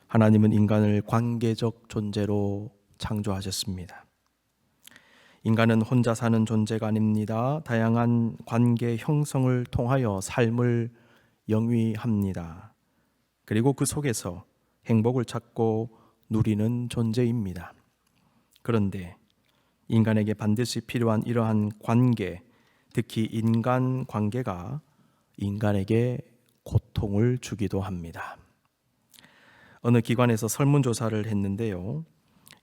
하나님은 인간을 관계적 존재로 창조하셨습니다. 인간은 혼자 사는 존재가 아닙니다. 다양한 관계 형성을 통하여 삶을 영위합니다. 그리고 그 속에서 행복을 찾고 누리는 존재입니다. 그런데 인간에게 반드시 필요한 이러한 관계, 특히 인간 관계가 인간에게 고통을 주기도 합니다. 어느 기관에서 설문조사를 했는데요.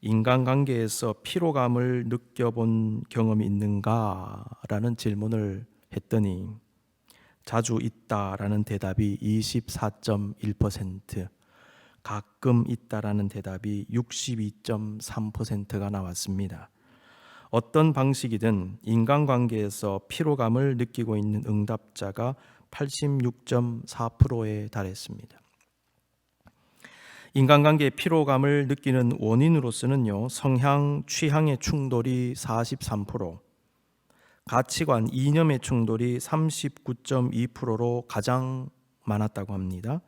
인간관계에서 피로감을 느껴본 경험이 있는가라는 질문을 했더니 자주 있다라는 대답이 24.1%, 가끔 있다라는 대답이 62.3%가 나왔습니다. 어떤 방식이든 인간관계에서 피로감을 느끼고 있는 응답자가 86.4%에 달했습니다. 인간관계의 피로감을 느끼는 원인으로서는요, 성향, 취향의 충돌이 43%, 가치관, 이념의 충돌이 39.2%로 가장 많았다고 합니다.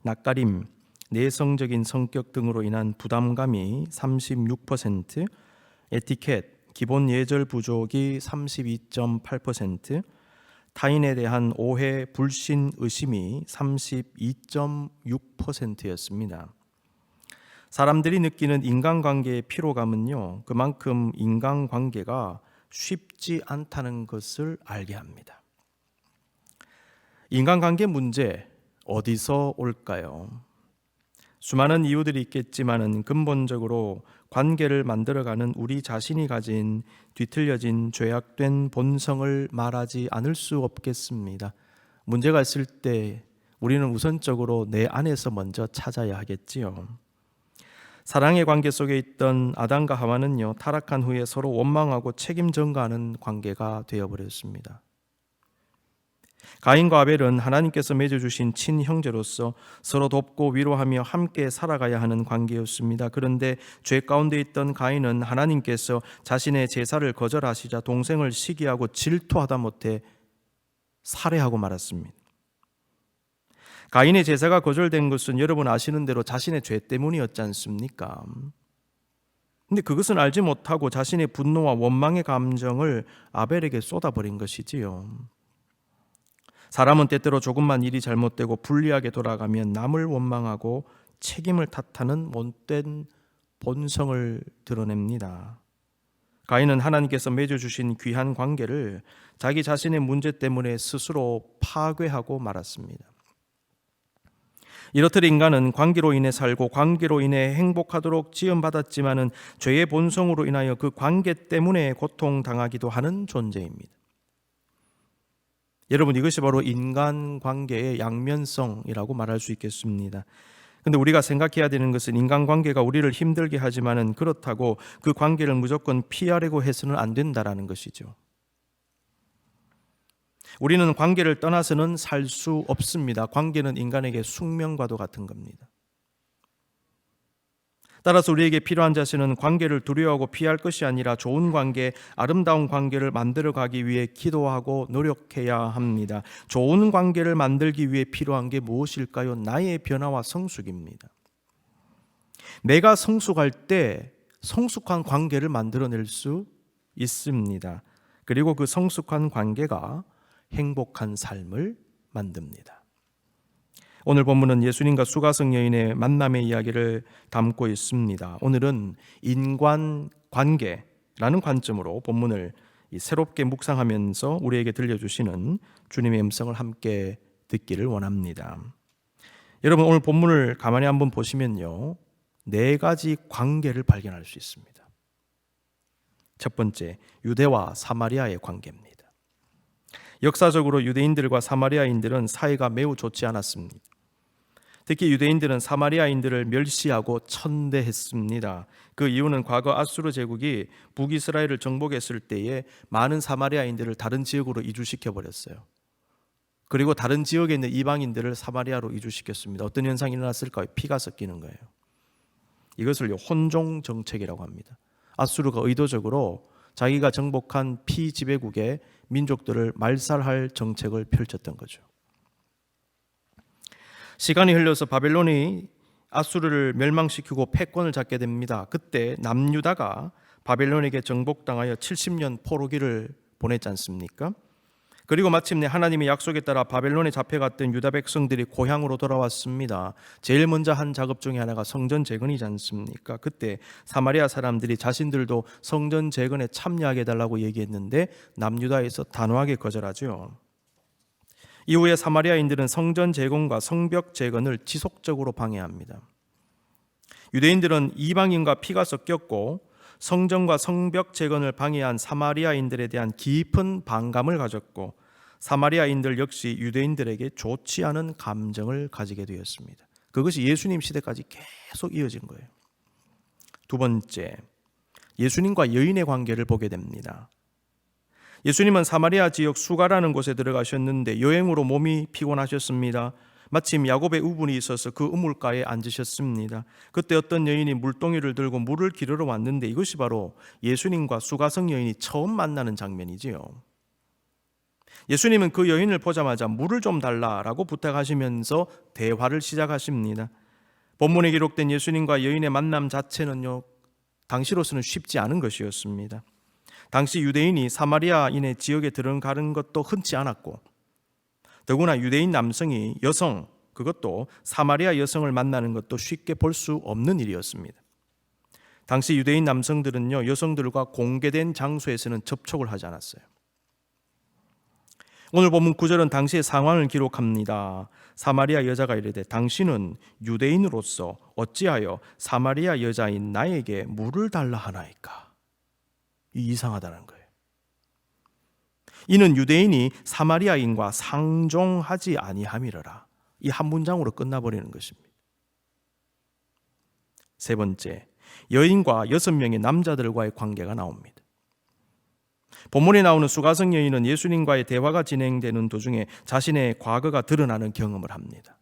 낯가림, 내성적인 성격 등으로 인한 부담감이 36%, 에티켓, 기본 예절 부족이 32.8%, 타인에 대한 오해, 불신, 의심이 32.6%였습니다. 사람들이 느끼는 인간관계의 피로감은요, 그만큼 인간관계가 쉽지 않다는 것을 알게 합니다. 인간관계 문제 어디서 올까요? 수많은 이유들이 있겠지만은 근본적으로 관계를 만들어가는 우리 자신이 가진 뒤틀려진 죄악된 본성을 말하지 않을 수 없겠습니다. 문제가 있을 때 우리는 우선적으로 내 안에서 먼저 찾아야 하겠지요. 사랑의 관계 속에 있던 아담과 하와는요, 타락한 후에 서로 원망하고 책임 전가하는 관계가 되어버렸습니다. 가인과 아벨은 하나님께서 맺어주신 친형제로서 서로 돕고 위로하며 함께 살아가야 하는 관계였습니다. 그런데 죄 가운데 있던 가인은 하나님께서 자신의 제사를 거절하시자 동생을 시기하고 질투하다 못해 살해하고 말았습니다. 가인의 제사가 거절된 것은 여러분 아시는 대로 자신의 죄 때문이었지 않습니까? 근데 그것은 알지 못하고 자신의 분노와 원망의 감정을 아벨에게 쏟아버린 것이지요. 사람은 때때로 조금만 일이 잘못되고 불리하게 돌아가면 남을 원망하고 책임을 탓하는 못된 본성을 드러냅니다. 가인은 하나님께서 맺어주신 귀한 관계를 자기 자신의 문제 때문에 스스로 파괴하고 말았습니다. 이렇듯 인간은 관계로 인해 살고 관계로 인해 행복하도록 지음받았지만은 죄의 본성으로 인하여 그 관계 때문에 고통당하기도 하는 존재입니다. 여러분, 이것이 바로 인간관계의 양면성이라고 말할 수 있겠습니다. 그런데 우리가 생각해야 되는 것은 인간관계가 우리를 힘들게 하지만은 그렇다고 그 관계를 무조건 피하려고 해서는 안 된다라는 것이죠. 우리는 관계를 떠나서는 살 수 없습니다. 관계는 인간에게 숙명과도 같은 겁니다. 따라서 우리에게 필요한 자세는 관계를 두려워하고 피할 것이 아니라 좋은 관계, 아름다운 관계를 만들어가기 위해 기도하고 노력해야 합니다. 좋은 관계를 만들기 위해 필요한 게 무엇일까요? 나의 변화와 성숙입니다. 내가 성숙할 때 성숙한 관계를 만들어낼 수 있습니다. 그리고 그 성숙한 관계가 행복한 삶을 만듭니다. 오늘 본문은 예수님과 수가성 여인의 만남의 이야기를 담고 있습니다. 오늘은 인간관계라는 관점으로 본문을 새롭게 묵상하면서 우리에게 들려주시는 주님의 음성을 함께 듣기를 원합니다. 여러분, 오늘 본문을 가만히 한번 보시면요, 4가지 관계를 발견할 수 있습니다. 첫 번째, 유대와 사마리아의 관계입니다. 역사적으로 유대인들과 사마리아인들은 사이가 매우 좋지 않았습니다. 특히 유대인들은 사마리아인들을 멸시하고 천대했습니다. 그 이유는 과거 아수르 제국이 북이스라엘을 정복했을 때에 많은 사마리아인들을 다른 지역으로 이주시켜 버렸어요. 그리고 다른 지역에 있는 이방인들을 사마리아로 이주시켰습니다. 어떤 현상이 일어났을까요? 피가 섞이는 거예요. 이것을 혼종 정책이라고 합니다. 아수르가 의도적으로 자기가 정복한 피지배국의 민족들을 말살할 정책을 펼쳤던 거죠. 시간이 흘러서 바벨론이 아수르를 멸망시키고 패권을 잡게 됩니다. 그때 남유다가 바벨론에게 정복당하여 70년 포로기를 보냈지 않습니까? 그리고 마침내 하나님의 약속에 따라 바벨론에 잡혀갔던 유다 백성들이 고향으로 돌아왔습니다. 제일 먼저 한 작업 중에 하나가 성전 재건이지 않습니까? 그때 사마리아 사람들이 자신들도 성전 재건에 참여하게 해달라고 얘기했는데 남유다에서 단호하게 거절하죠. 이후에 사마리아인들은 성전 재건과 성벽 재건을 지속적으로 방해합니다. 유대인들은 이방인과 피가 섞였고 성전과 성벽 재건을 방해한 사마리아인들에 대한 깊은 반감을 가졌고 사마리아인들 역시 유대인들에게 좋지 않은 감정을 가지게 되었습니다. 그것이 예수님 시대까지 계속 이어진 거예요. 두 번째, 예수님과 여인의 관계를 보게 됩니다. 예수님은 사마리아 지역 수가라는 곳에 들어가셨는데 여행으로 몸이 피곤하셨습니다. 마침 야곱의 우분이 있어서 그 우물가에 앉으셨습니다. 그때 어떤 여인이 물동이를 들고 물을 기르러 왔는데 이것이 바로 예수님과 수가성 여인이 처음 만나는 장면이지요. 예수님은 그 여인을 보자마자 물을 좀 달라라고 부탁하시면서 대화를 시작하십니다. 본문에 기록된 예수님과 여인의 만남 자체는요, 당시로서는 쉽지 않은 것이었습니다. 당시 유대인이 사마리아인의 지역에 들어가는 것도 흔치 않았고 더구나 유대인 남성이 여성, 그것도 사마리아 여성을 만나는 것도 쉽게 볼 수 없는 일이었습니다. 당시 유대인 남성들은요, 여성들과 공개된 장소에서는 접촉을 하지 않았어요. 오늘 본문 9절은 당시의 상황을 기록합니다. 사마리아 여자가 이르되 당신은 유대인으로서 어찌하여 사마리아 여자인 나에게 물을 달라 하나이까? 이상하다는 거예요. 이는 유대인이 사마리아인과 상종하지 아니함이러라. 이 한 문장으로 끝나버리는 것입니다. 세 번째, 여인과 6명의 남자들과의 관계가 나옵니다. 본문에 나오는 수가성 여인은 예수님과의 대화가 진행되는 도중에 자신의 과거가 드러나는 경험을 합니다.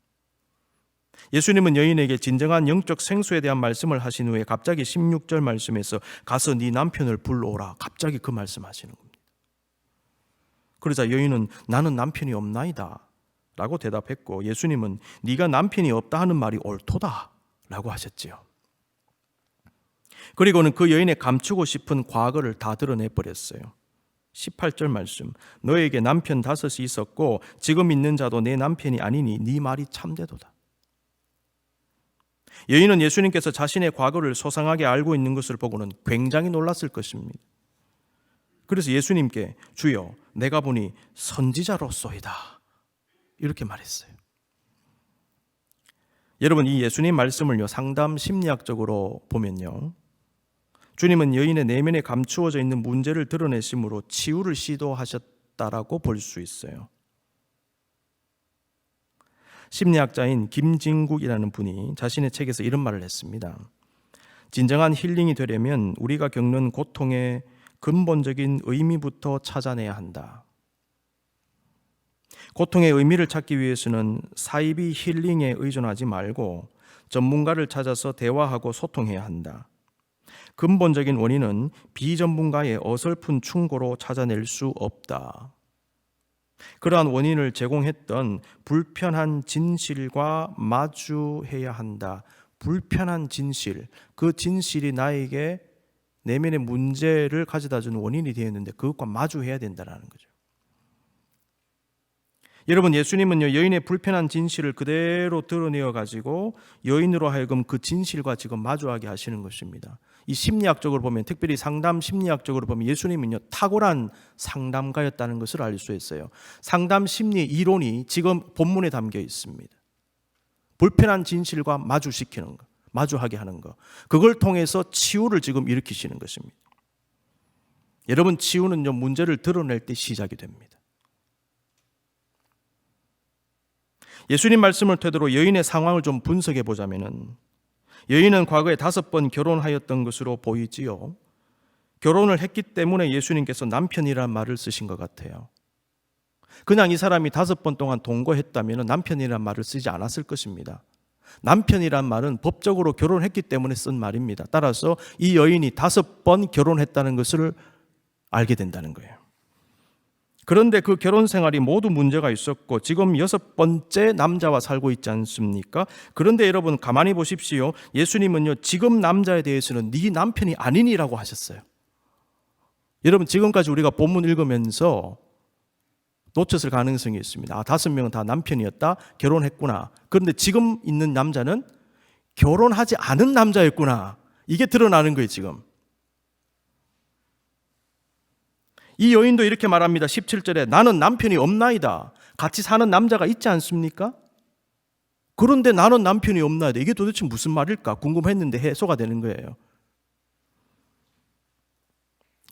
예수님은 여인에게 진정한 영적 생수에 대한 말씀을 하신 후에 갑자기 16절 말씀에서 가서 네 남편을 불러오라. 갑자기 그 말씀하시는 겁니다. 그러자 여인은 나는 남편이 없나이다 라고 대답했고 예수님은 네가 남편이 없다 하는 말이 옳도다 라고 하셨지요. 그리고는 그 여인의 감추고 싶은 과거를 다 드러내버렸어요. 18절 말씀, 너에게 남편 5이 있었고 지금 있는 자도 내 남편이 아니니 네 말이 참되도다. 여인은 예수님께서 자신의 과거를 소상하게 알고 있는 것을 보고는 굉장히 놀랐을 것입니다. 그래서 예수님께 주여 내가 보니 선지자로소이다 이렇게 말했어요. 여러분, 이 예수님 말씀을요, 상담 심리학적으로 보면요, 주님은 여인의 내면에 감추어져 있는 문제를 드러내심으로 치유를 시도하셨다라고 볼 수 있어요. 심리학자인 김진국이라는 분이 자신의 책에서 이런 말을 했습니다. 진정한 힐링이 되려면 우리가 겪는 고통의 근본적인 의미부터 찾아내야 한다. 고통의 의미를 찾기 위해서는 사이비 힐링에 의존하지 말고 전문가를 찾아서 대화하고 소통해야 한다. 근본적인 원인은 비전문가의 어설픈 충고로 찾아낼 수 없다. 그러한 원인을 제공했던 불편한 진실과 마주해야 한다. 불편한 진실, 그 진실이 나에게 내면의 문제를 가져다 준 원인이 되었는데 그것과 마주해야 된다는 거죠. 여러분, 예수님은요, 여인의 불편한 진실을 그대로 드러내어 가지고 여인으로 하여금 그 진실과 지금 마주하게 하시는 것입니다. 이 심리학적으로 보면, 특별히 상담 심리학적으로 보면 예수님은요, 탁월한 상담가였다는 것을 알 수 있어요. 상담 심리 이론이 지금 본문에 담겨 있습니다. 불편한 진실과 마주시키는 것, 마주하게 하는 것, 그걸 통해서 치유를 지금 일으키시는 것입니다. 여러분, 치유는요, 문제를 드러낼 때 시작이 됩니다. 예수님 말씀을 토대로 여인의 상황을 좀 분석해 보자면은, 여인은 과거에 5번 결혼하였던 것으로 보이지요. 결혼을 했기 때문에 예수님께서 남편이라는 말을 쓰신 것 같아요. 그냥 이 사람이 5번 동안 동거했다면 남편이라는 말을 쓰지 않았을 것입니다. 남편이란 말은 법적으로 결혼했기 때문에 쓴 말입니다. 따라서 이 여인이 5번 결혼했다는 것을 알게 된다는 거예요. 그런데 그 결혼 생활이 모두 문제가 있었고 지금 6번째 남자와 살고 있지 않습니까? 그런데 여러분 가만히 보십시오. 예수님은요, 지금 남자에 대해서는 네 남편이 아니니라고 하셨어요. 여러분 지금까지 우리가 본문 읽으면서 놓쳤을 가능성이 있습니다. 5명은 다 남편이었다, 결혼했구나. 그런데 지금 있는 남자는 결혼하지 않은 남자였구나. 이게 드러나는 거예요 지금. 이 여인도 이렇게 말합니다. 17절에 나는 남편이 없나이다. 같이 사는 남자가 있지 않습니까? 그런데 나는 남편이 없나이다. 이게 도대체 무슨 말일까 궁금했는데 해소가 되는 거예요.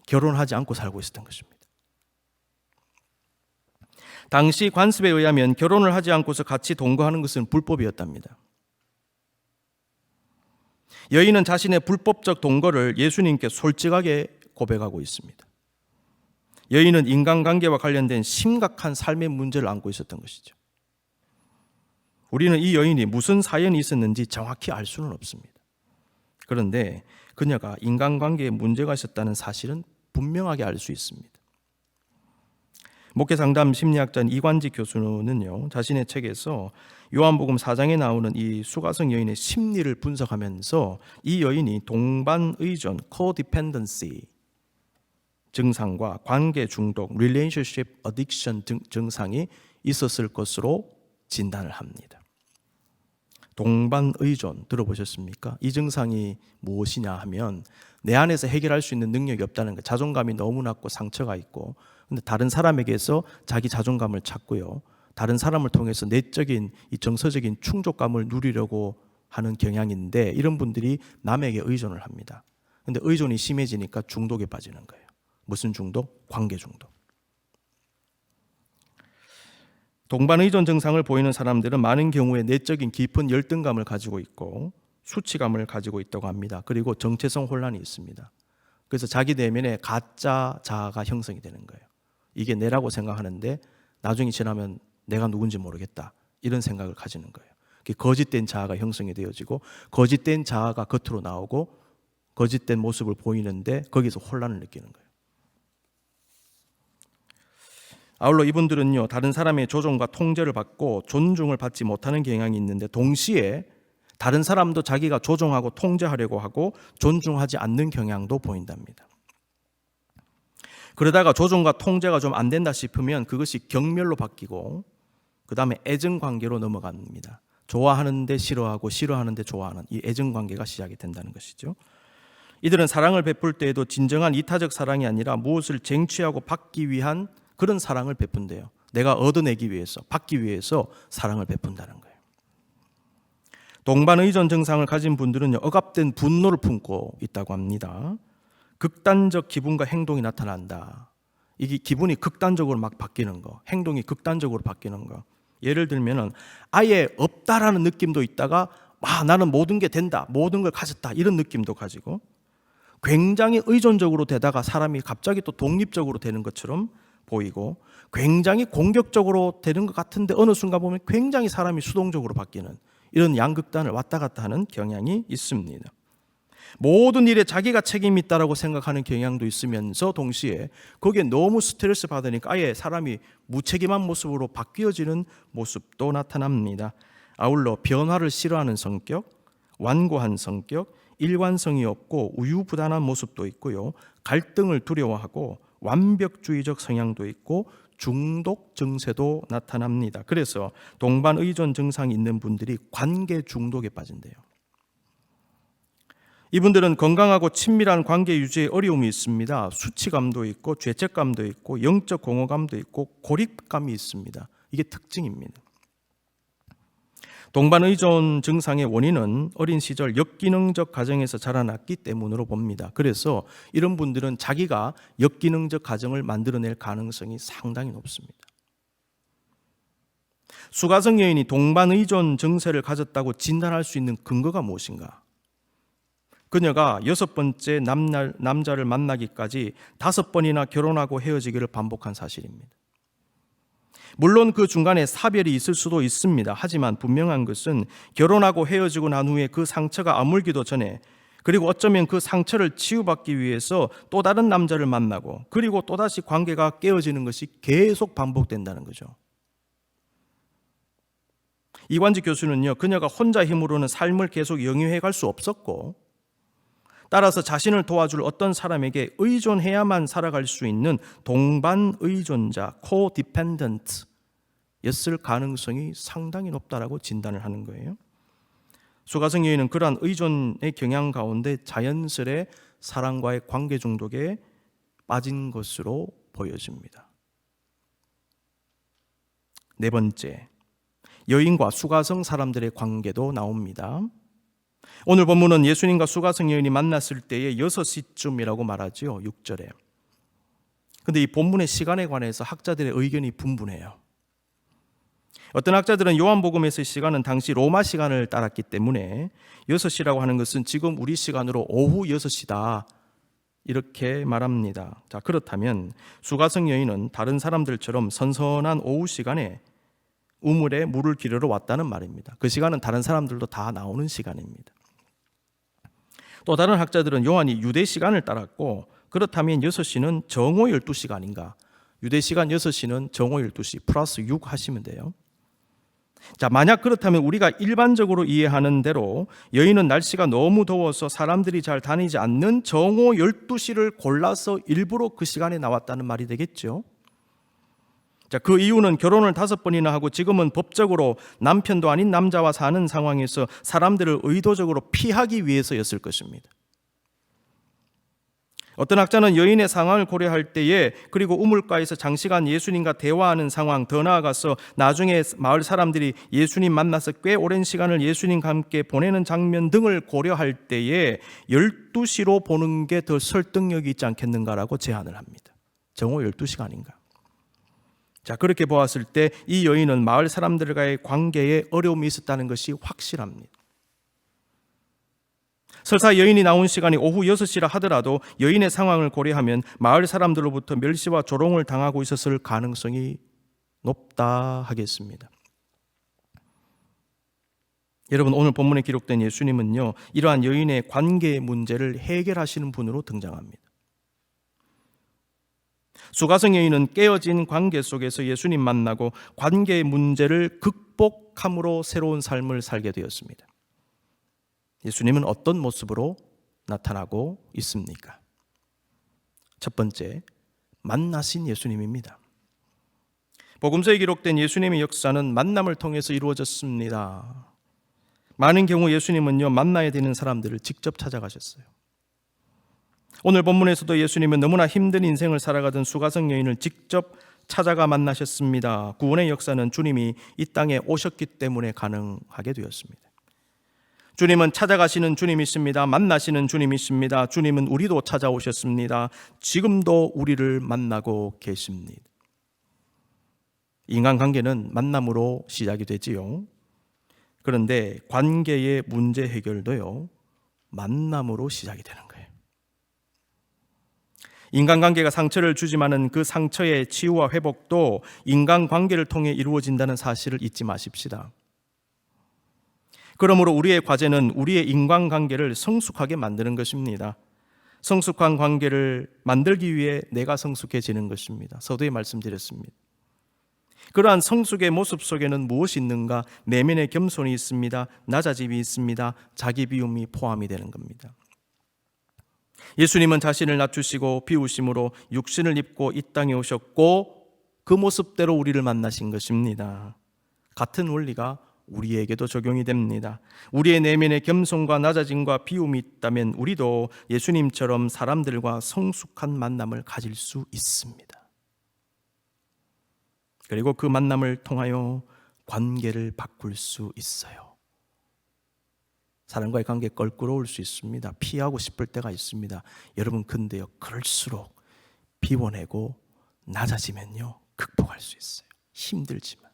결혼하지 않고 살고 있었던 것입니다. 당시 관습에 의하면 결혼을 하지 않고서 같이 동거하는 것은 불법이었답니다. 여인은 자신의 불법적 동거를 예수님께 솔직하게 고백하고 있습니다. 여인은 인간관계와 관련된 심각한 삶의 문제를 안고 있었던 것이죠. 우리는 이 여인이 무슨 사연이 있었는지 정확히 알 수는 없습니다. 그런데 그녀가 인간관계에 문제가 있었다는 사실은 분명하게 알 수 있습니다. 목회상담 심리학자인 이관지 교수는요, 자신의 책에서 요한복음 4장에 나오는 이 수가성 여인의 심리를 분석하면서 이 여인이 동반의존 (codependency) 증상과 관계 중독 (relationship addiction) 증상이 있었을 것으로 진단을 합니다. 동반의존 들어보셨습니까? 이 증상이 무엇이냐 하면 내 안에서 해결할 수 있는 능력이 없다는 것, 자존감이 너무 낮고 상처가 있고, 근데 다른 사람에게서 자기 자존감을 찾고요, 다른 사람을 통해서 내적인 이 정서적인 충족감을 누리려고 하는 경향인데, 이런 분들이 남에게 의존을 합니다. 근데 의존이 심해지니까 중독에 빠지는 거예요. 무슨 중독? 관계 중독. 동반의존 증상을 보이는 사람들은 많은 경우에 내적인 깊은 열등감을 가지고 있고 수치감을 가지고 있다고 합니다. 그리고 정체성 혼란이 있습니다. 그래서 자기 내면에 가짜 자아가 형성이 되는 거예요. 이게 내라고 생각하는데 나중에 지나면 내가 누군지 모르겠다, 이런 생각을 가지는 거예요. 거짓된 자아가 형성이 되어지고 거짓된 자아가 겉으로 나오고 거짓된 모습을 보이는데 거기서 혼란을 느끼는 거예요. 아울러 이분들은요, 다른 사람의 조종과 통제를 받고 존중을 받지 못하는 경향이 있는데 동시에 다른 사람도 자기가 조종하고 통제하려고 하고 존중하지 않는 경향도 보인답니다. 그러다가 조종과 통제가 좀 안 된다 싶으면 그것이 경멸로 바뀌고 그 다음에 애정관계로 넘어갑니다. 좋아하는데 싫어하고 싫어하는데 좋아하는 이 애정관계가 시작이 된다는 것이죠. 이들은 사랑을 베풀 때에도 진정한 이타적 사랑이 아니라 무엇을 쟁취하고 받기 위한 그런 사랑을 베푼대요. 내가 얻어내기 위해서, 받기 위해서 사랑을 베푼다는 거예요. 동반의존 증상을 가진 분들은 억압된 분노를 품고 있다고 합니다. 극단적 기분과 행동이 나타난다. 이게 기분이 극단적으로 막 바뀌는 거, 행동이 극단적으로 바뀌는 거. 예를 들면 아예 없다라는 느낌도 있다가 나는 모든 게 된다, 모든 걸 가졌다, 이런 느낌도 가지고, 굉장히 의존적으로 되다가 사람이 갑자기 또 독립적으로 되는 것처럼 보이고, 굉장히 공격적으로 되는 것 같은데 어느 순간 보면 굉장히 사람이 수동적으로 바뀌는 이런 양극단을 왔다 갔다 하는 경향이 있습니다. 모든 일에 자기가 책임이 있다라고 생각하는 경향도 있으면서 동시에 거기에 너무 스트레스 받으니까 아예 사람이 무책임한 모습으로 바뀌어지는 모습도 나타납니다. 아울러 변화를 싫어하는 성격, 완고한 성격, 일관성이 없고 우유부단한 모습도 있고요, 갈등을 두려워하고 완벽주의적 성향도 있고 중독 증세도 나타납니다. 그래서 동반의존 증상이 있는 분들이 관계 중독에 빠진대요. 이분들은 건강하고 친밀한 관계 유지에 어려움이 있습니다. 수치감도 있고 죄책감도 있고 영적 공허감도 있고 고립감이 있습니다. 이게 특징입니다. 동반의존 증상의 원인은 어린 시절 역기능적 가정에서 자라났기 때문으로 봅니다. 그래서 이런 분들은 자기가 역기능적 가정을 만들어낼 가능성이 상당히 높습니다. 수가성 여인이 동반의존 증세를 가졌다고 진단할 수 있는 근거가 무엇인가? 그녀가 6번째 남자를 만나기까지 5번이나 결혼하고 헤어지기를 반복한 사실입니다. 물론 그 중간에 사별이 있을 수도 있습니다. 하지만 분명한 것은 결혼하고 헤어지고 난 후에 그 상처가 아물기도 전에 그리고 어쩌면 그 상처를 치유받기 위해서 또 다른 남자를 만나고 그리고 또다시 관계가 깨어지는 것이 계속 반복된다는 거죠. 이관지 교수는요, 그녀가 혼자 힘으로는 삶을 계속 영위해 갈 수 없었고 따라서 자신을 도와줄 어떤 사람에게 의존해야만 살아갈 수 있는 동반 의존자, co-dependent 였을 가능성이 상당히 높다라고 진단을 하는 거예요. 수가성 여인은 그러한 의존의 경향 가운데 자연스레 사랑과의 관계 중독에 빠진 것으로 보여집니다. 네 번째, 여인과 수가성 사람들의 관계도 나옵니다. 오늘 본문은 예수님과 수가성 여인이 만났을 때의 6시쯤이라고 말하죠. 6절에. 근데 이 본문의 시간에 관해서 학자들의 의견이 분분해요. 어떤 학자들은 요한복음에서의 시간은 당시 로마 시간을 따랐기 때문에 6시라고 하는 것은 지금 우리 시간으로 오후 6시다 이렇게 말합니다. 자, 그렇다면 수가성 여인은 다른 사람들처럼 선선한 오후 시간에 우물에 물을 기르러 왔다는 말입니다. 그 시간은 다른 사람들도 다 나오는 시간입니다. 또 다른 학자들은 요한이 유대 시간을 따랐고 그렇다면 6시는 정오 12시가 아닌가. 유대 시간 6시는 정오 12시 플러스 6 하시면 돼요. 자, 만약 그렇다면 우리가 일반적으로 이해하는 대로 여인은 날씨가 너무 더워서 사람들이 잘 다니지 않는 정오 12시를 골라서 일부러 그 시간에 나왔다는 말이 되겠죠. 자, 그 이유는 결혼을 5번이나 하고 지금은 법적으로 남편도 아닌 남자와 사는 상황에서 사람들을 의도적으로 피하기 위해서였을 것입니다. 어떤 학자는 여인의 상황을 고려할 때에 그리고 우물가에서 장시간 예수님과 대화하는 상황, 더 나아가서 나중에 마을 사람들이 예수님 만나서 꽤 오랜 시간을 예수님과 함께 보내는 장면 등을 고려할 때에 12시로 보는 게 더 설득력이 있지 않겠는가라고 제안을 합니다. 정오 12시가 아닌가. 자, 그렇게 보았을 때 이 여인은 마을 사람들과의 관계에 어려움이 있었다는 것이 확실합니다. 설사 여인이 나온 시간이 오후 6시라 하더라도 여인의 상황을 고려하면 마을 사람들로부터 멸시와 조롱을 당하고 있었을 가능성이 높다 하겠습니다. 여러분, 오늘 본문에 기록된 예수님은요, 이러한 여인의 관계 문제를 해결하시는 분으로 등장합니다. 수가성 여인은 깨어진 관계 속에서 예수님 만나고 관계의 문제를 극복함으로 새로운 삶을 살게 되었습니다. 예수님은 어떤 모습으로 나타나고 있습니까? 첫 번째, 만나신 예수님입니다. 복음서에 기록된 예수님의 역사는 만남을 통해서 이루어졌습니다. 많은 경우 예수님은요, 만나야 되는 사람들을 직접 찾아가셨어요. 오늘 본문에서도 예수님은 너무나 힘든 인생을 살아가던 수가성 여인을 직접 찾아가 만나셨습니다. 구원의 역사는 주님이 이 땅에 오셨기 때문에 가능하게 되었습니다. 주님은 찾아가시는 주님이십니다. 만나시는 주님이십니다. 주님은 우리도 찾아오셨습니다. 지금도 우리를 만나고 계십니다. 인간관계는 만남으로 시작이 되지요. 그런데 관계의 문제 해결도요, 만남으로 시작이 되는 거예요. 인간관계가 상처를 주지만은 그 상처의 치유와 회복도 인간관계를 통해 이루어진다는 사실을 잊지 마십시다. 그러므로 우리의 과제는 우리의 인간관계를 성숙하게 만드는 것입니다. 성숙한 관계를 만들기 위해 내가 성숙해지는 것입니다. 서두에 말씀드렸습니다. 그러한 성숙의 모습 속에는 무엇이 있는가? 내면의 겸손이 있습니다. 낮아짐이 있습니다. 자기 비움이 포함이 되는 겁니다. 예수님은 자신을 낮추시고 비우심으로 육신을 입고 이 땅에 오셨고 그 모습대로 우리를 만나신 것입니다. 같은 원리가 우리에게도 적용이 됩니다. 우리의 내면의 겸손과 낮아짐과 비움이 있다면 우리도 예수님처럼 사람들과 성숙한 만남을 가질 수 있습니다. 그리고 그 만남을 통하여 관계를 바꿀 수 있어요. 사람과의 관계 껄끄러울 수 있습니다. 피하고 싶을 때가 있습니다. 여러분, 근데요, 그럴수록 비워내고 낮아지면요, 극복할 수 있어요. 힘들지만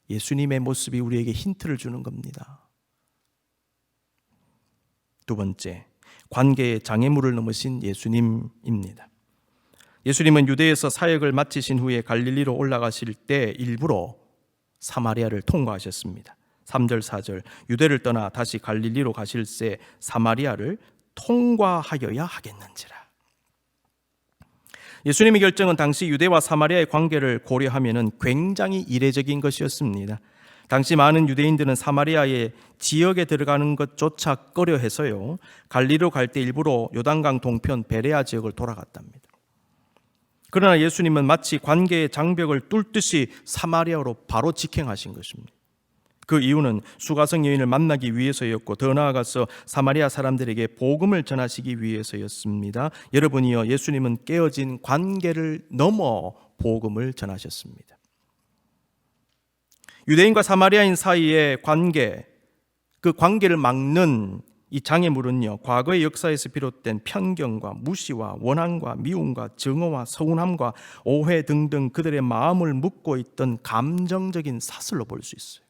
예수님의 모습이 우리에게 힌트를 주는 겁니다. 두 번째, 관계의 장애물을 넘으신 예수님입니다. 예수님은 유대에서 사역을 마치신 후에 갈릴리로 올라가실 때 일부러 사마리아를 통과하셨습니다. 3절 4절, 유대를 떠나 다시 갈릴리로 가실새 사마리아를 통과하여야 하겠는지라. 예수님의 결정은 당시 유대와 사마리아의 관계를 고려하면 굉장히 이례적인 것이었습니다. 당시 많은 유대인들은 사마리아의 지역에 들어가는 것조차 꺼려해서요, 갈리로 갈 때 일부러 요단강 동편 베레아 지역을 돌아갔답니다. 그러나 예수님은 마치 관계의 장벽을 뚫듯이 사마리아로 바로 직행하신 것입니다. 그 이유는 수가성 여인을 만나기 위해서였고, 더 나아가서 사마리아 사람들에게 복음을 전하시기 위해서였습니다. 여러분이요, 예수님은 깨어진 관계를 넘어 복음을 전하셨습니다. 유대인과 사마리아인 사이의 관계, 그 관계를 막는 이 장애물은요, 과거의 역사에서 비롯된 편견과 무시와 원한과 미움과 증오와 서운함과 오해 등등 그들의 마음을 묶고 있던 감정적인 사슬로 볼 수 있어요.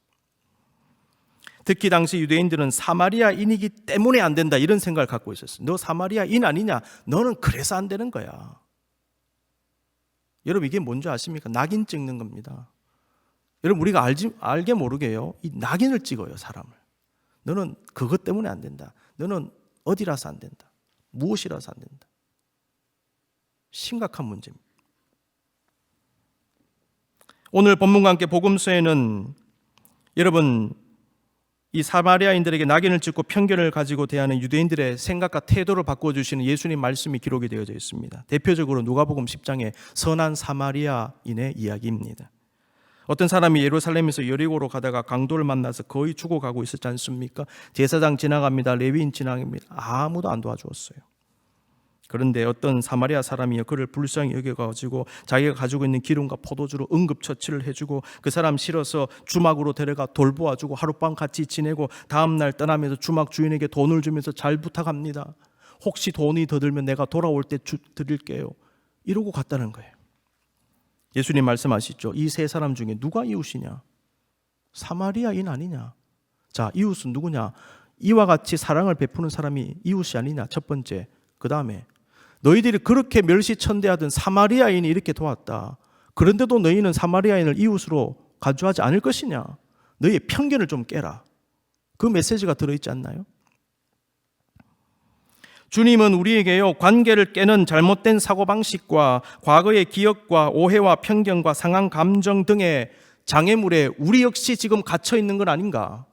특히 당시 유대인들은 사마리아인이기 때문에 안 된다, 이런 생각을 갖고 있었어요. 너 사마리아인 아니냐? 너는 그래서 안 되는 거야. 여러분, 이게 뭔지 아십니까? 낙인 찍는 겁니다. 여러분, 우리가 알게 모르게요, 이 낙인을 찍어요, 사람을. 너는 그것 때문에 안 된다. 너는 어디라서 안 된다. 무엇이라서 안 된다. 심각한 문제입니다. 오늘 본문과 함께 복음서에는 여러분, 이 사마리아인들에게 낙인을 찍고 편견을 가지고 대하는 유대인들의 생각과 태도를 바꿔주시는 예수님 말씀이 기록이 되어져 있습니다. 대표적으로 누가복음 10장의 선한 사마리아인의 이야기입니다. 어떤 사람이 예루살렘에서 여리고로 가다가 강도를 만나서 거의 죽어가고 있었지 않습니까? 제사장 지나갑니다. 레위인 지나갑니다. 아무도 안 도와주었어요. 그런데 어떤 사마리아 사람이 그를 불쌍히 여겨가지고 자기가 가지고 있는 기름과 포도주로 응급처치를 해주고, 그 사람 실어서 주막으로 데려가 돌보아주고 하룻밤 같이 지내고 다음날 떠나면서 주막 주인에게 돈을 주면서 잘 부탁합니다. 혹시 돈이 더 들면 내가 돌아올 때 드릴게요. 이러고 갔다는 거예요. 예수님 말씀하시죠. 이 세 사람 중에 누가 이웃이냐? 사마리아인 아니냐? 자, 이웃은 누구냐? 이와 같이 사랑을 베푸는 사람이 이웃이 아니냐? 첫 번째. 그 다음에 너희들이 그렇게 멸시천대하던 사마리아인이 이렇게 도왔다. 그런데도 너희는 사마리아인을 이웃으로 가져하지 않을 것이냐? 너희의 편견을 좀 깨라. 그 메시지가 들어있지 않나요? 주님은 우리에게요, 관계를 깨는 잘못된 사고방식과 과거의 기억과 오해와 편견과 상한 감정 등의 장애물에 우리 역시 지금 갇혀 있는 건 아닌가?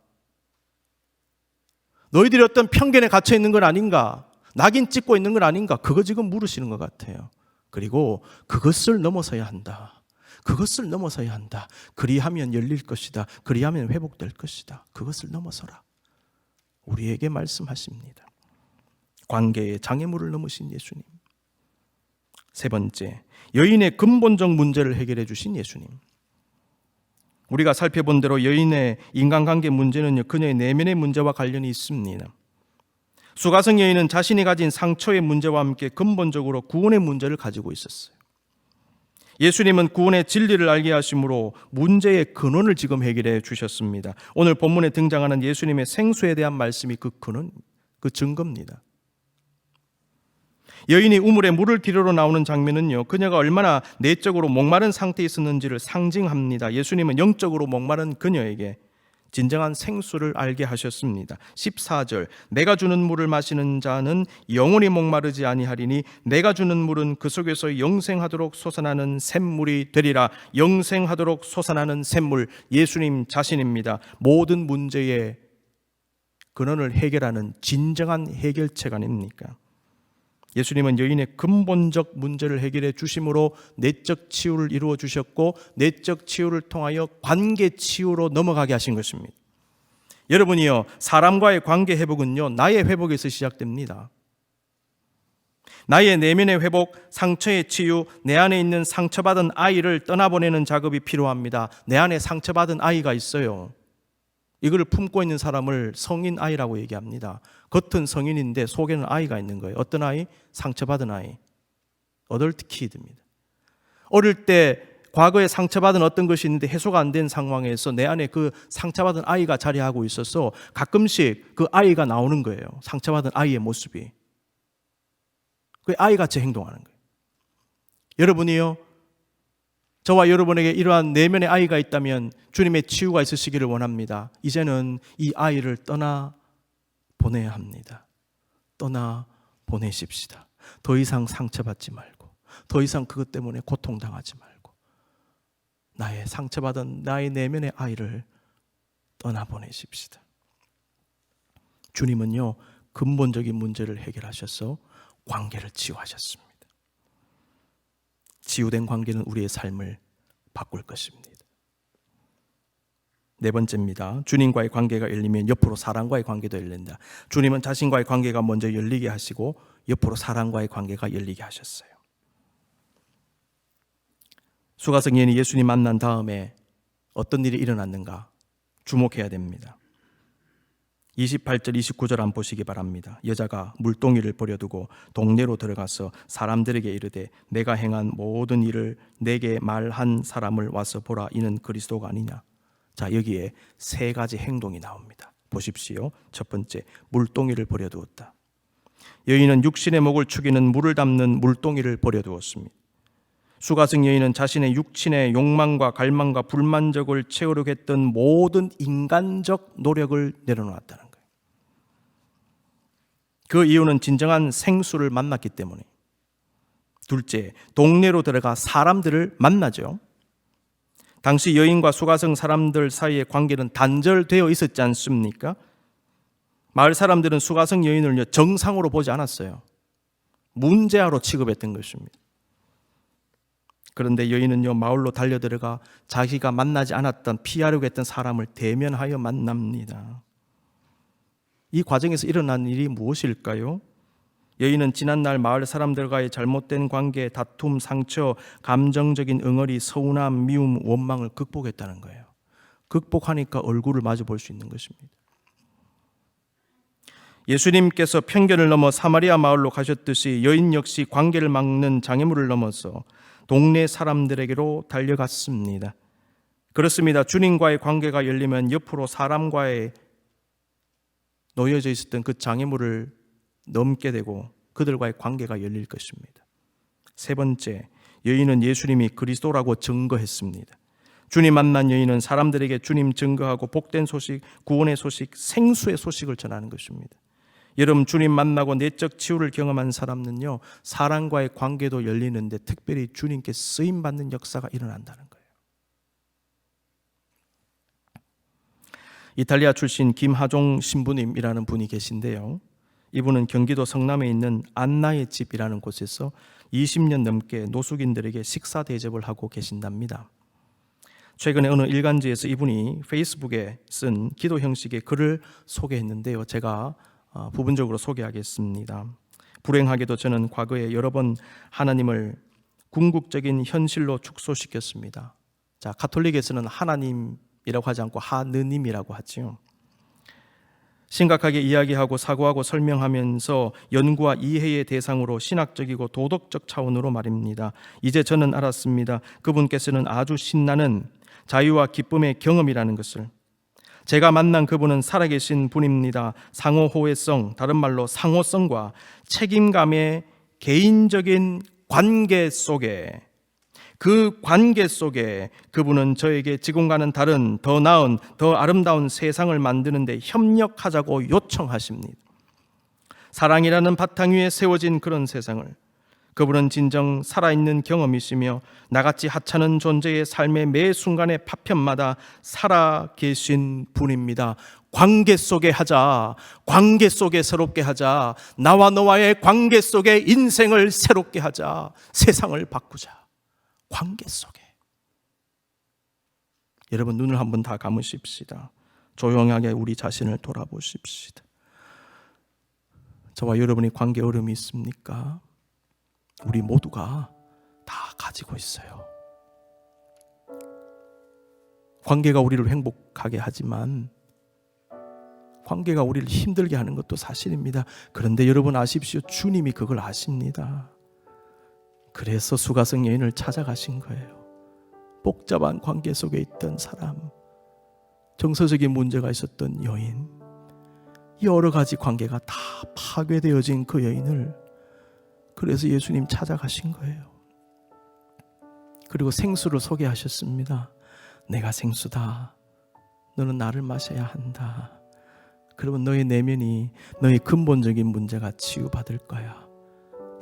너희들이 어떤 편견에 갇혀 있는 건 아닌가? 낙인 찍고 있는 건 아닌가? 그거 지금 물으시는 것 같아요. 그리고 그것을 넘어서야 한다. 그것을 넘어서야 한다. 그리하면 열릴 것이다. 그리하면 회복될 것이다. 그것을 넘어서라. 우리에게 말씀하십니다. 관계의 장애물을 넘으신 예수님. 세 번째, 여인의 근본적 문제를 해결해 주신 예수님. 우리가 살펴본 대로 여인의 인간관계 문제는요, 그녀의 내면의 문제와 관련이 있습니다. 수가성 여인은 자신이 가진 상처의 문제와 함께 근본적으로 구원의 문제를 가지고 있었어요. 예수님은 구원의 진리를 알게 하심으로 문제의 근원을 지금 해결해 주셨습니다. 오늘 본문에 등장하는 예수님의 생수에 대한 말씀이 그 근원, 그 증거입니다. 여인이 우물에 물을 들으러 나오는 장면은요, 그녀가 얼마나 내적으로 목마른 상태에 있었는지를 상징합니다. 예수님은 영적으로 목마른 그녀에게 진정한 생수를 알게 하셨습니다. 14절, 내가 주는 물을 마시는 자는 영원히 목마르지 아니하리니 내가 주는 물은 그 속에서 영생하도록 솟아나는 샘물이 되리라. 영생하도록 솟아나는 샘물, 예수님 자신입니다. 모든 문제의 근원을 해결하는 진정한 해결책 아닙니까? 예수님은 여인의 근본적 문제를 해결해 주심으로 내적 치유를 이루어 주셨고, 내적 치유를 통하여 관계 치유로 넘어가게 하신 것입니다. 여러분이요, 사람과의 관계 회복은요, 나의 회복에서 시작됩니다. 나의 내면의 회복, 상처의 치유, 내 안에 있는 상처받은 아이를 떠나보내는 작업이 필요합니다. 내 안에 상처받은 아이가 있어요. 이걸 품고 있는 사람을 성인 아이라고 얘기합니다. 겉은 성인인데 속에는 아이가 있는 거예요. 어떤 아이? 상처받은 아이. 어덜트 키드입니다. 어릴 때 과거에 상처받은 어떤 것이 있는데 해소가 안 된 상황에서 내 안에 그 상처받은 아이가 자리하고 있어서 가끔씩 그 아이가 나오는 거예요. 상처받은 아이의 모습이. 그 아이같이 행동하는 거예요. 여러분이요, 저와 여러분에게 이러한 내면의 아이가 있다면 주님의 치유가 있으시기를 원합니다. 이제는 이 아이를 떠나 보내야 합니다. 떠나 보내십시다. 더 이상 상처받지 말고, 더 이상 그것 때문에 고통당하지 말고, 나의 상처받은 나의 내면의 아이를 떠나보내십시다. 주님은요, 근본적인 문제를 해결하셔서 관계를 치유하셨습니다. 치유된 관계는 우리의 삶을 바꿀 것입니다. 네 번째입니다. 주님과의 관계가 열리면 옆으로 사람과의 관계도 열린다. 주님은 자신과의 관계가 먼저 열리게 하시고 옆으로 사람과의 관계가 열리게 하셨어요. 수가성 여인이 예수님 만난 다음에 어떤 일이 일어났는가 주목해야 됩니다. 28절 29절 한번 보시기 바랍니다. 여자가 물동이를 버려두고 동네로 들어가서 사람들에게 이르되 내가 행한 모든 일을 내게 말한 사람을 와서 보라. 이는 그리스도가 아니냐. 자, 여기에 세 가지 행동이 나옵니다. 보십시오. 첫 번째, 물동이를 버려두었다. 여인은 육신의 목을 축이는 물을 담는 물동이를 버려두었습니다. 수가성 여인은 자신의 육신의 욕망과 갈망과 불만족을 채우려고 했던 모든 인간적 노력을 내려놓았다는 거예요. 그 이유는 진정한 생수를 만났기 때문에. 둘째, 동네로 들어가 사람들을 만나죠. 당시 여인과 수가성 사람들 사이의 관계는 단절되어 있었지 않습니까? 마을 사람들은 수가성 여인을 정상으로 보지 않았어요. 문제아로 취급했던 것입니다. 그런데 여인은요, 마을로 달려들어가 자기가 만나지 않았던, 피하려고 했던 사람을 대면하여 만납니다. 이 과정에서 일어난 일이 무엇일까요? 여인은 지난날 마을 사람들과의 잘못된 관계, 다툼, 상처, 감정적인 응어리, 서운함, 미움, 원망을 극복했다는 거예요. 극복하니까 얼굴을 마주 볼 수 있는 것입니다. 예수님께서 편견을 넘어 사마리아 마을로 가셨듯이 여인 역시 관계를 막는 장애물을 넘어서 동네 사람들에게로 달려갔습니다. 그렇습니다. 주님과의 관계가 열리면 옆으로 사람과의 놓여져 있었던 그 장애물을 넘게 되고 그들과의 관계가 열릴 것입니다. 세 번째, 여인은 예수님이 그리스도라고 증거했습니다. 주님 만난 여인은 사람들에게 주님 증거하고 복된 소식, 구원의 소식, 생수의 소식을 전하는 것입니다. 여러분, 주님 만나고 내적 치유를 경험한 사람은요, 사람과의 관계도 열리는데 특별히 주님께 쓰임받는 역사가 일어난다는 거예요. 이탈리아 출신 김하종 신부님이라는 분이 계신데요, 이분은 경기도 성남에 있는 안나의 집이라는 곳에서 20년 넘게 노숙인들에게 식사 대접을 하고 계신답니다. 최근에 어느 일간지에서 이분이 페이스북에 쓴 기도 형식의 글을 소개했는데요, 제가 부분적으로 소개하겠습니다. 불행하게도 저는 과거에 여러 번 하나님을 궁극적인 현실로 축소시켰습니다. 자, 가톨릭에서는 하나님이라고 하지 않고 하느님이라고 하지요. 심각하게 이야기하고 사고하고 설명하면서 연구와 이해의 대상으로 신학적이고 도덕적 차원으로 말입니다. 이제 저는 알았습니다. 그분께서는 아주 신나는 자유와 기쁨의 경험이라는 것을. 제가 만난 그분은 살아계신 분입니다. 상호호혜성, 다른 말로 상호성과 책임감의 개인적인 관계 속에, 그 관계 속에 그분은 저에게 지금과는 다른 더 나은, 더 아름다운 세상을 만드는데 협력하자고 요청하십니다. 사랑이라는 바탕 위에 세워진 그런 세상을 그분은 진정 살아있는 경험이시며 나같이 하찮은 존재의 삶의 매 순간의 파편마다 살아계신 분입니다. 관계 속에 하자, 관계 속에 새롭게 하자, 나와 너와의 관계 속에 인생을 새롭게 하자, 세상을 바꾸자. 관계 속에. 여러분, 눈을 한번 다 감으십시다. 조용하게 우리 자신을 돌아보십시다. 저와 여러분이 관계 어려움이 있습니까? 우리 모두가 다 가지고 있어요. 관계가 우리를 행복하게 하지만 관계가 우리를 힘들게 하는 것도 사실입니다. 그런데 여러분 아십시오. 주님이 그걸 아십니다. 그래서 수가성 여인을 찾아가신 거예요. 복잡한 관계 속에 있던 사람, 정서적인 문제가 있었던 여인, 여러 가지 관계가 다 파괴되어진 그 여인을, 그래서 예수님 찾아가신 거예요. 그리고 생수를 소개하셨습니다. 내가 생수다. 너는 나를 마셔야 한다. 그러면 너의 내면이, 너의 근본적인 문제가 치유받을 거야.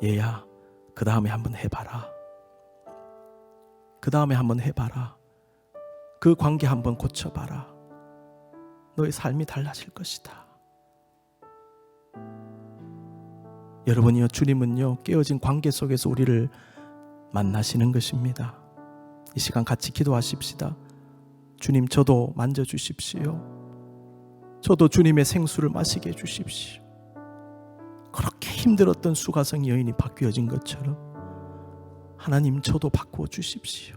얘야, 그 다음에 한번 해봐라. 그 다음에 한번 해봐라. 그 관계 한번 고쳐봐라. 너의 삶이 달라질 것이다. 여러분이요, 주님은요, 깨어진 관계 속에서 우리를 만나시는 것입니다. 이 시간 같이 기도하십시다. 주님, 저도 만져주십시오. 저도 주님의 생수를 마시게 해주십시오. 그렇게 힘들었던 수가성 여인이 바뀌어진 것처럼 하나님, 저도 바꾸어 주십시오.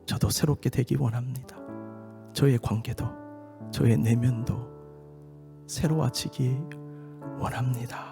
저도 새롭게 되기 원합니다. 저의 관계도, 저의 내면도 새로워지기 원합니다.